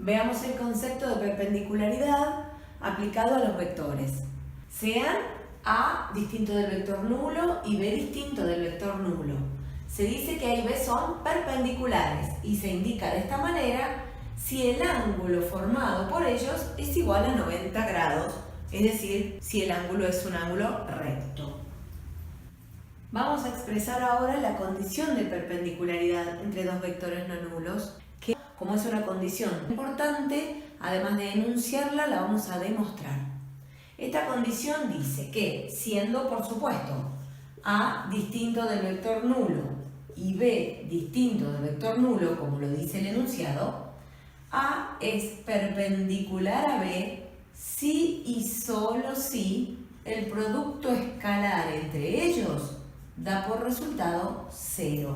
Veamos el concepto de perpendicularidad aplicado a los vectores. Sean A distinto del vector nulo y B distinto del vector nulo. Se dice que A y B son perpendiculares y se indica de esta manera si el ángulo formado por ellos es igual a 90 grados, es decir, si el ángulo es un ángulo recto. Vamos a expresar ahora la condición de perpendicularidad entre dos vectores no nulos, que como es una condición importante, además de enunciarla, la vamos a demostrar. Esta condición dice que, siendo por supuesto A distinto del vector nulo y B distinto del vector nulo, como lo dice el enunciado, A es perpendicular a B si y solo si el producto escalar entre ellos da por resultado 0.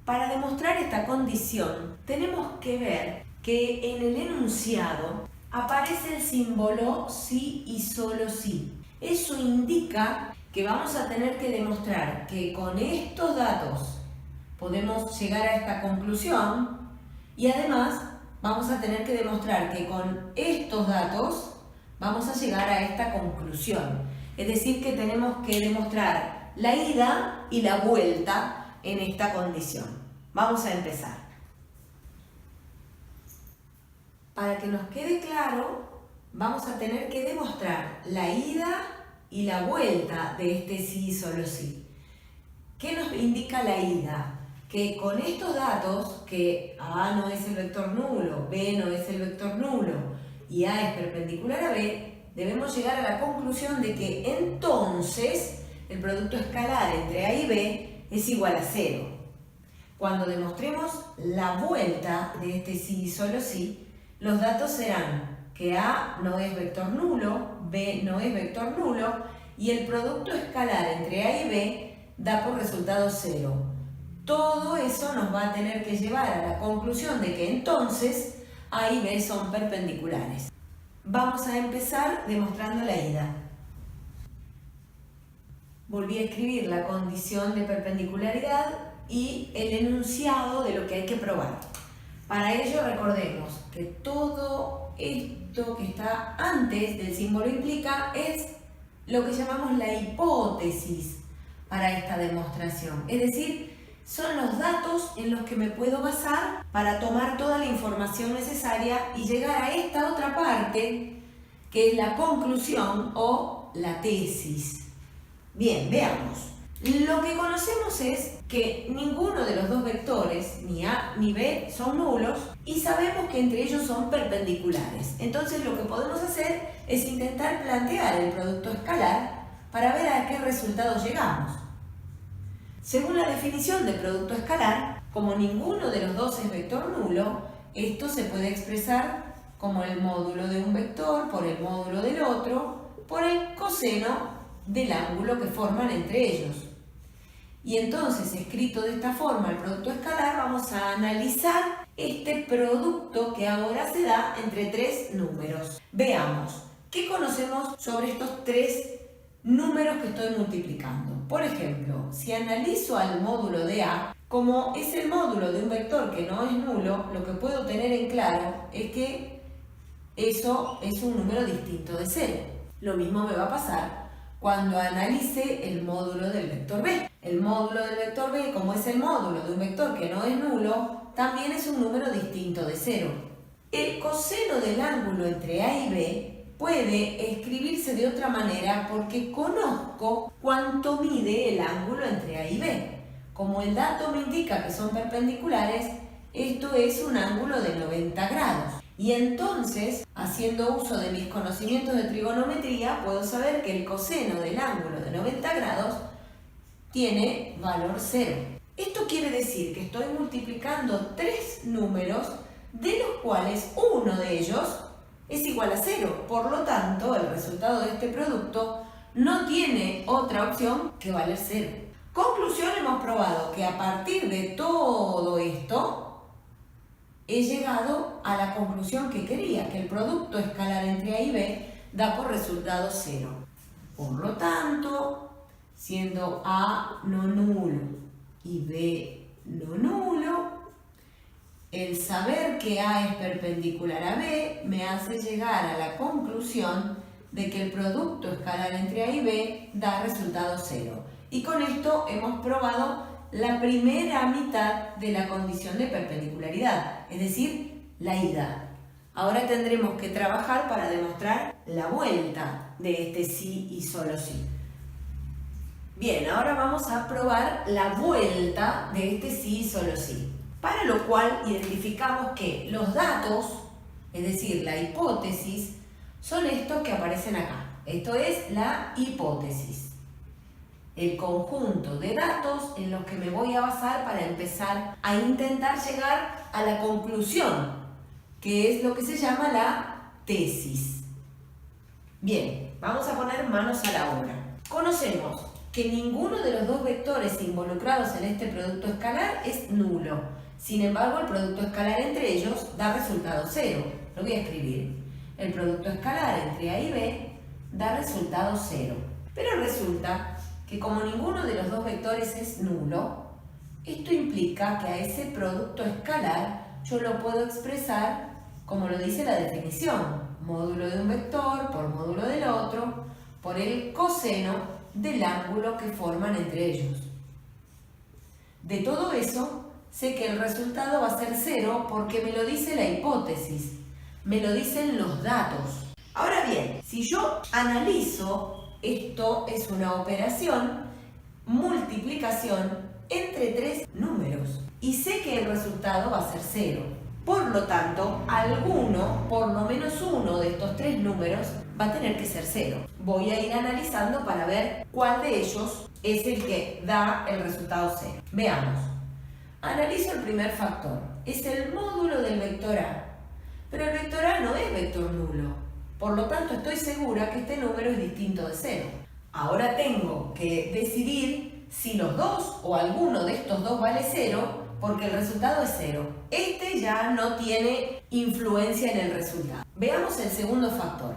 Para demostrar esta condición, tenemos que ver que en el enunciado aparece el símbolo si y solo si. Eso indica que vamos a tener que demostrar que con estos datos podemos llegar a esta conclusión y además vamos a tener que demostrar que con estos datos vamos a llegar a esta conclusión. Es decir, que tenemos que demostrar la ida y la vuelta en esta condición. Vamos a empezar. Para que nos quede claro, vamos a tener que demostrar la ida y la vuelta de este sí y solo sí. ¿Qué nos indica la ida? Que con estos datos, que A no es el vector nulo, B no es el vector nulo y A es perpendicular a B, debemos llegar a la conclusión de que entonces el producto escalar entre A y B es igual a 0. Cuando demostremos la vuelta de este sí y solo sí, los datos serán que A no es vector nulo, B no es vector nulo y el producto escalar entre A y B da por resultado 0. Todo eso nos va a tener que llevar a la conclusión de que entonces A y B son perpendiculares. Vamos a empezar demostrando la ida. Volví a escribir la condición de perpendicularidad y el enunciado de lo que hay que probar. Para ello recordemos que todo esto que está antes del símbolo implica es lo que llamamos la hipótesis para esta demostración. Es decir, son los datos en los que me puedo basar para tomar toda la información necesaria y llegar a esta otra parte que es la conclusión o la tesis. Bien, veamos. Lo que conocemos es que ninguno de los dos vectores, ni A ni B, son nulos y sabemos que entre ellos son perpendiculares. Entonces lo que podemos hacer es intentar plantear el producto escalar para ver a qué resultado llegamos. Según la definición de producto escalar, como ninguno de los dos es vector nulo, esto se puede expresar como el módulo de un vector por el módulo del otro por el coseno del ángulo que forman entre ellos. Y entonces, escrito de esta forma el producto escalar, vamos a analizar este producto que ahora se da entre tres números. Veamos, ¿qué conocemos sobre estos tres números que estoy multiplicando? Por ejemplo, si analizo al módulo de A, como es el módulo de un vector que no es nulo, lo que puedo tener en claro es que eso es un número distinto de 0. Lo mismo me va a pasar cuando analice el módulo del vector B. El módulo del vector B, como es el módulo de un vector que no es nulo, también es un número distinto de 0. El coseno del ángulo entre A y B puede escribirse de otra manera porque conozco cuánto mide el ángulo entre A y B. Como el dato me indica que son perpendiculares, esto es un ángulo de 90 grados. Y entonces, haciendo uso de mis conocimientos de trigonometría, puedo saber que el coseno del ángulo de 90 grados tiene valor 0. Esto quiere decir que estoy multiplicando tres números, de los cuales uno de ellos es igual a 0. Por lo tanto, el resultado de este producto no tiene otra opción que valer 0. Conclusión, hemos probado que a partir de todo esto, he llegado a la conclusión que quería, que el producto escalar entre A y B da por resultado 0. Por lo tanto, siendo A no nulo y B no nulo, El saber que A es perpendicular a B me hace llegar a la conclusión de que el producto escalar entre A y B da resultado 0. Y con esto hemos probado la primera mitad de la condición de perpendicularidad, es decir, la ida. Ahora tendremos que trabajar para demostrar la vuelta de este sí y solo sí. Bien, ahora vamos a probar la vuelta de este sí y solo sí. Para lo cual identificamos que los datos, es decir, la hipótesis, son estos que aparecen acá. Esto es la hipótesis. El conjunto de datos en los que me voy a basar para empezar a intentar llegar a la conclusión, que es lo que se llama la tesis. Bien, vamos a poner manos a la obra. Conocemos que ninguno de los dos vectores involucrados en este producto escalar es nulo. Sin embargo, el producto escalar entre ellos da resultado 0. Lo voy a escribir. El producto escalar entre A y B da resultado 0. Pero resulta que como ninguno de los dos vectores es nulo, esto implica que a ese producto escalar yo lo puedo expresar como lo dice la definición. Módulo de un vector por módulo del otro por el coseno del ángulo que forman entre ellos. De todo eso, sé que el resultado va a ser 0 porque me lo dice la hipótesis, me lo dicen los datos. Ahora bien, si yo analizo, esto es una operación, multiplicación entre tres números y sé que el resultado va a ser 0. Por lo tanto, alguno, por lo menos uno de estos tres números va a tener que ser 0. Voy a ir analizando para ver cuál de ellos es el que da el resultado 0. Veamos. Analizo el primer factor. Es el módulo del vector A. Pero el vector A no es vector nulo. Por lo tanto, estoy segura que este número es distinto de 0. Ahora tengo que decidir si los dos o alguno de estos dos vale 0, porque el resultado es 0. Este ya no tiene influencia en el resultado. Veamos el segundo factor.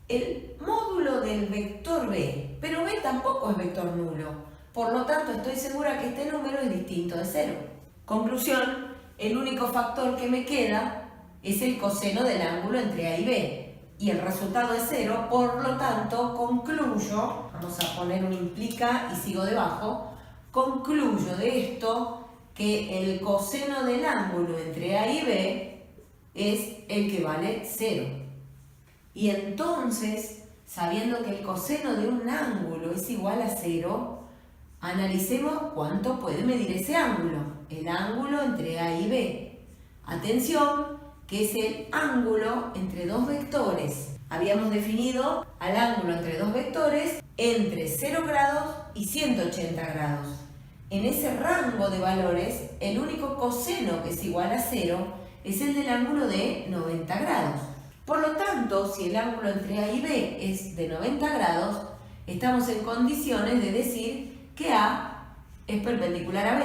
El módulo del vector B, pero B tampoco es vector nulo. Por lo tanto, estoy segura que este número es distinto de 0. Conclusión, el único factor que me queda es el coseno del ángulo entre A y B. Y el resultado es 0, por lo tanto, concluyo, vamos a poner un implica y sigo debajo, concluyo de esto que el coseno del ángulo entre A y B es el que vale 0. Y entonces, sabiendo que el coseno de un ángulo es igual a 0, analicemos cuánto puede medir ese ángulo, el ángulo entre A y B. Atención, que es el ángulo entre dos vectores. Habíamos definido al ángulo entre dos vectores entre 0 grados y 180 grados. En ese rango de valores, el único coseno que es igual a 0 es el del ángulo de 90 grados. Por lo tanto, si el ángulo entre A y B es de 90 grados, estamos en condiciones de decir que A es perpendicular a B.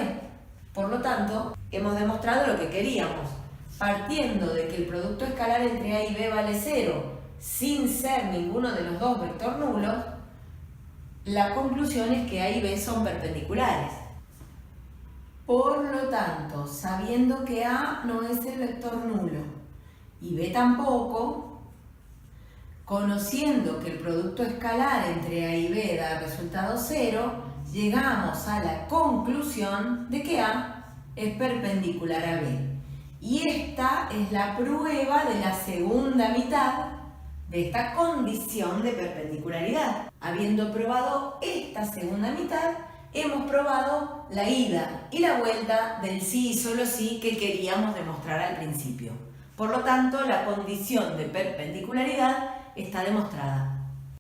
Por lo tanto, hemos demostrado lo que queríamos. Partiendo de que el producto escalar entre A y B vale 0, sin ser ninguno de los dos vector nulos, la conclusión es que A y B son perpendiculares. Por lo tanto, sabiendo que A no es el vector nulo y B tampoco, conociendo que el producto escalar entre A y B da resultado 0, llegamos a la conclusión de que A es perpendicular a B. Y esta es la prueba de la segunda mitad de esta condición de perpendicularidad. Habiendo probado esta segunda mitad, hemos probado la ida y la vuelta del sí y solo sí que queríamos demostrar al principio. Por lo tanto, la condición de perpendicularidad está demostrada.